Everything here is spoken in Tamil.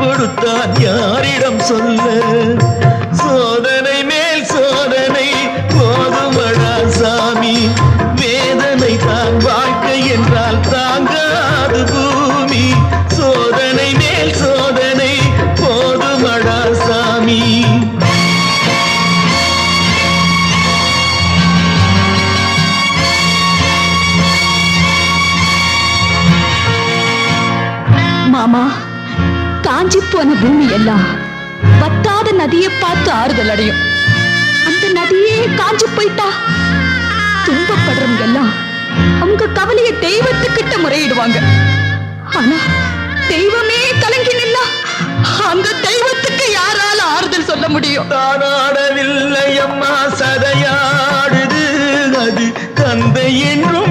கொடுத்தான் யாரிடம் சொல்ல? சோதனை மேல் சோதனை போதுமடா சாமி, வேதனை தான் வாழ்க்கை என்றால் தாங்காது பூமி. சோதனை மேல் சோதனை போதுமடா சாமி. மாமா, காஞ்சி போன பூமி எல்லாம் வத்தாத நதியை பார்த்து ஆறுதல் அடையும். அந்த நதியே காஞ்சி போயிட்டா துன்பப்படுறவங்க எல்லாம் அவங்க கவலையை தெய்வத்துக்கிட்ட முறையிடுவாங்க. ஆனா தெய்வமே கலங்கி நின்னா அந்த தெய்வத்துக்கு யாரால ஆறுதல் சொல்ல முடியும்? தானாடவில்லை அம்மா, சதையாடுது அது தந்தை என்றும்